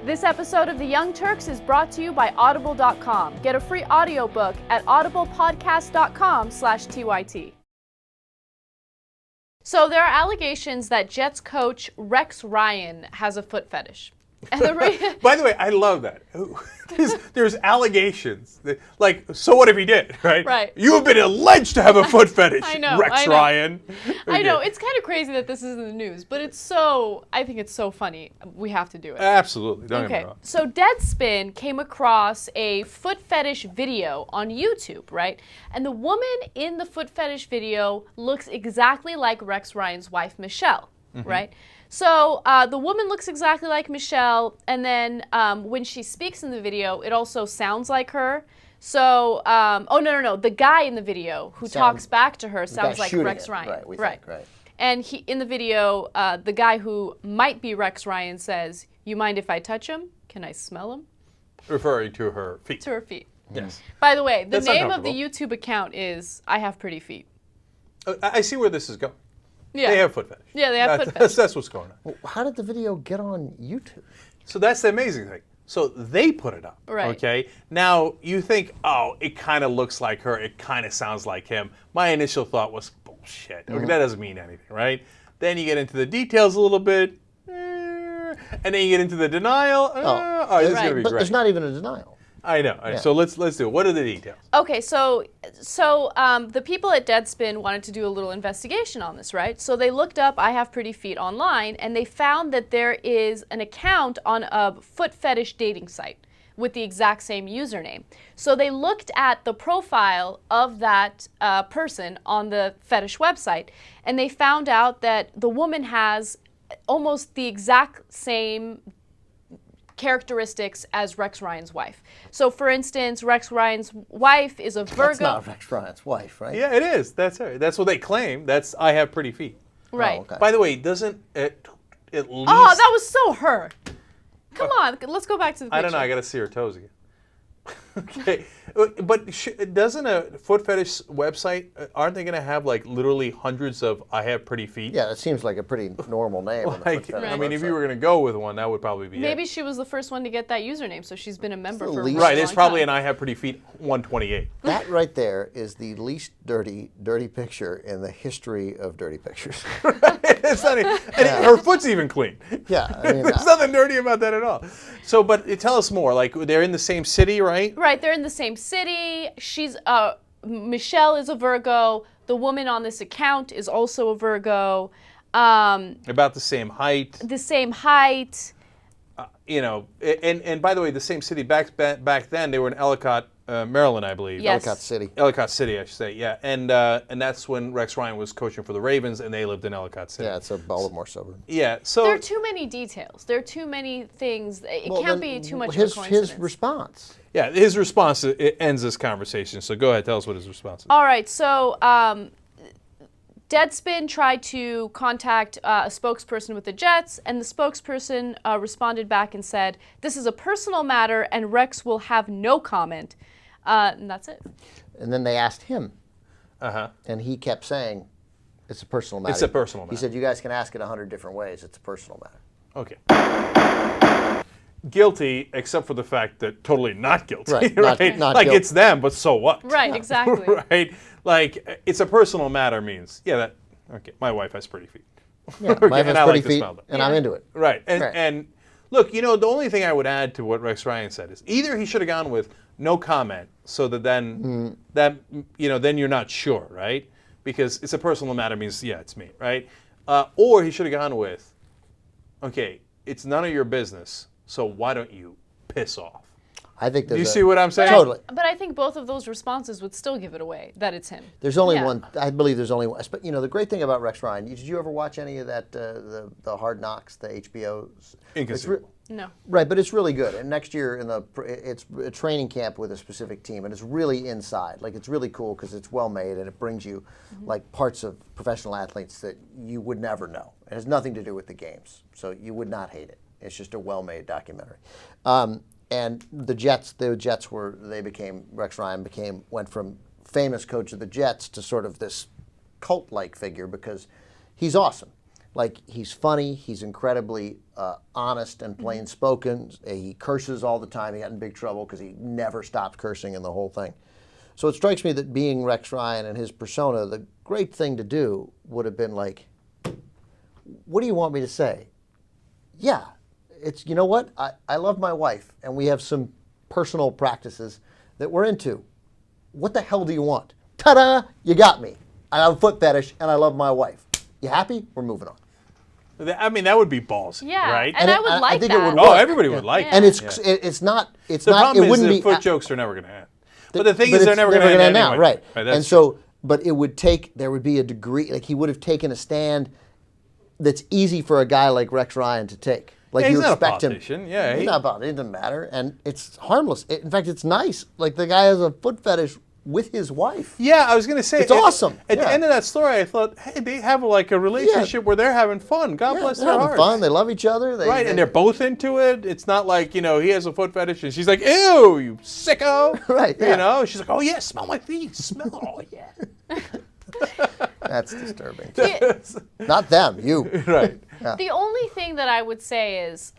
This episode of The Young Turks is brought to you by Audible.com. Get a free audiobook at audiblepodcast.com/TYT. So there are allegations that Jets coach Rex Ryan has a foot fetish. And By the way, I love that. There's allegations. Like, so what if he did, right? Right. You have been alleged to have a foot fetish, I know, Rex Ryan. Okay. I know, it's kind of crazy that this is in the news, but I think it's so funny. We have to do it. Absolutely, don't get me wrong. So Deadspin came across a foot fetish video on YouTube, right? And the woman in the foot fetish video looks exactly like Rex Ryan's wife, Michelle, right? So the woman looks exactly like Michelle, and then when she speaks in the video, it also sounds like her. So, no, the guy in the video who talks back to her sounds like Rex Ryan. Right. And in the video, the guy who might be Rex Ryan says, "You mind if I touch him? Can I smell him?" Referring to her feet. To her feet. Yes. By the way, the That's name of the YouTube account is I Have Pretty Feet. I see where this is going. Yeah. They have foot fetish. Yeah, they have foot fetish. That's what's going on. Well, how did the video get on YouTube? So that's the amazing thing. So they put it up. Right. Okay. Now you think, oh, it kind of looks like her. It kind of sounds like him. My initial thought was bullshit. Okay, that doesn't mean anything, right? Then you get into the details a little bit, and then you get into the denial. This is gonna be But great. there's not even a denial. I know. Yeah. So let's do it. What are the details? Okay, so the people at Deadspin wanted to do a little investigation on this, right? So they looked up I Have Pretty Feet online, and they found that there is an account on a foot fetish dating site with the exact same username. So they looked at the profile of that person on the fetish website, and they found out that the woman has almost the exact same characteristics as Rex Ryan's wife. So, for instance, Rex Ryan's wife is a Virgo. That's not Rex Ryan's wife, right? Yeah, it is. That's her. That's what they claim. That's I have pretty feet. Right. Oh, okay. By the way, doesn't it at least? Oh, that was so her. Come on, let's go back to the picture. I don't know. I got to see her toes again. Okay, but doesn't a foot fetish website, aren't they going to have like literally hundreds of I have pretty feet? Yeah, that seems like a pretty normal name. On the Like, foot fetish I mean, if website. you were going to go with one, that would probably be Maybe it. she was the first one to get that username, so she's been a member the for a least- really Right, long it's probably time. an I have pretty feet 128. That right there is the least dirty picture in the history of dirty pictures. It's not even, and her foot's even clean. Yeah, I mean, There's nothing dirty about that at all. So, but tell us more. Like, they're in the same city, right? Right, they're in the same city. She's Michelle is a Virgo. The woman on this account is also a Virgo. About the same height. The same height. You know, and by the way, the same city back then they were in Ellicott, Maryland, I believe. Yes. Ellicott City. Ellicott City, I should say. Yeah, and that's when Rex Ryan was coaching for the Ravens, and they lived in Ellicott City. Yeah, it's a Baltimore suburb. Yeah. So There are too many details. There are too many things. It Well, can't then be too much his, of a coincidence. His response. yeah, his response it ends this conversation. So go ahead, tell us what his response is. All right, so Deadspin tried to contact a spokesperson with the Jets, and the spokesperson responded back and said, "This is a personal matter, and Rex will have no comment." And that's it. And then they asked him, Uh-huh. and he kept saying, it's a personal matter. It's a personal He matter. said, you guys can ask it 100 different ways. It's a personal matter. Okay. Guilty, except for the fact that totally not guilty. Right, Right? not like guilty. it's them, but so what? Right, exactly. Right? Like it's a personal matter means, okay, my wife has pretty feet. Yeah, Okay, my and husband's I pretty like to feet, smell them. and I'm into it. Right. Right. And look, the only thing I would add to what Rex Ryan said is either he should have gone with no comment so that then then you're not sure, right? Because it's a personal matter means, it's me, right? Or he should have gone with, okay, it's none of your business, so why don't you piss off? I think there's Do you see what I'm saying? Totally. But I think both of those responses would still give it away that it's him. There's only Yeah. one. I believe there's only one. But the great thing about Rex Ryan, did you ever watch any of that, the Hard Knocks, the HBO? Inconceivable. No. Right, but it's really good. And next year it's a training camp with a specific team, and it's really inside. Like it's really cool because it's well made and it brings you like parts of professional athletes that you would never know. It has nothing to do with the games, so you would not hate it. It's just a well made documentary. And the Jets Rex Ryan went from famous coach of the Jets to sort of this cult-like figure because he's awesome. Like, he's funny, he's incredibly honest and plain spoken. He curses all the time. He got in big trouble because he never stopped cursing in the whole thing. So it strikes me that being Rex Ryan and his persona, the great thing to do would have been like, what do you want me to say? Yeah, it's, you know what? I love my wife and we have some personal practices that we're into. What the hell do you want? Ta-da! You got me. I have a foot fetish and I love my wife. You happy? We're moving on. I mean, that would be ballsy, Yeah, right? and I would like think that. it would Oh, work. everybody would like And it. it's not The problem it is wouldn't the be foot jokes are never going to end. But the thing is, they're it's never going to end now, anyway. right? That's And so, but it would take, there would be a degree, like he would have taken a stand that's easy for a guy like Rex Ryan to take. Like Yeah, you he's not a expect him. politician. Yeah, he's he- not about it. It doesn't matter, and it's harmless. In fact, it's nice. Like the guy has a foot fetish with his wife. Yeah, I was going to say. It's awesome. At the Yeah. end of that story, I thought, hey, they have like a relationship where they're having fun. God Yeah, bless they're their having hearts. fun. They love each other. Right, and they're both into it. It's not like, he has a foot fetish and she's like, ew, you sicko. Right, yeah. She's like, oh, yeah, smell my feet. Smell it. Oh, yeah. That's disturbing. The, Not them. You. Right. the only thing that I would say is,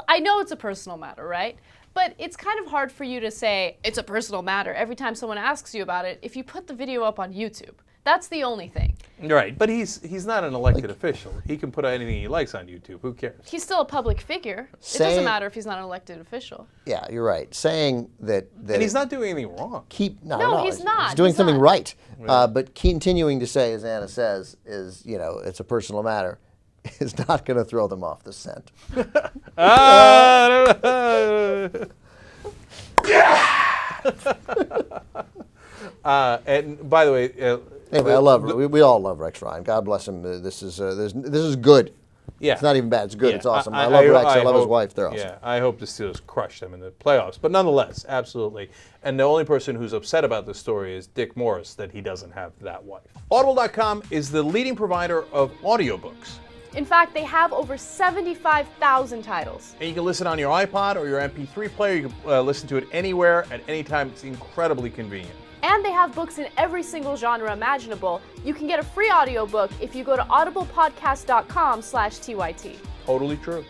I know it's a personal matter, right? But it's kind of hard for you to say it's a personal matter every time someone asks you about it if you put the video up on YouTube. That's the only thing. Right, but he's not an elected official. He can put anything he likes on YouTube. Who cares? He's still a public figure. It Saying- doesn't matter if he's not an elected official. Yeah, you're right. Saying that. And he's not doing anything wrong. No, he's not. He's doing He's something not. right. But continuing to say, as Anna says, is it's a personal matter, is not going to throw them off the scent. And by the way, Anyway, I love we all love Rex Ryan. God bless him. This is good. Yeah. It's not even bad. It's good. Yeah, It's awesome. I love Rex. I love his hope- wife. They're awesome. Yeah, I hope the Steelers crush them in the playoffs. But nonetheless, absolutely. And the only person who's upset about this story is Dick Morris, that he doesn't have that wife. Audible.com is the leading provider of audiobooks. In fact, they have over 75,000 titles. And you can listen on your iPod or your MP3 player. You can listen to it anywhere at any time. It's incredibly convenient. And they have books in every single genre imaginable. You can get a free audiobook if you go to audiblepodcast.com/TYT. Totally true.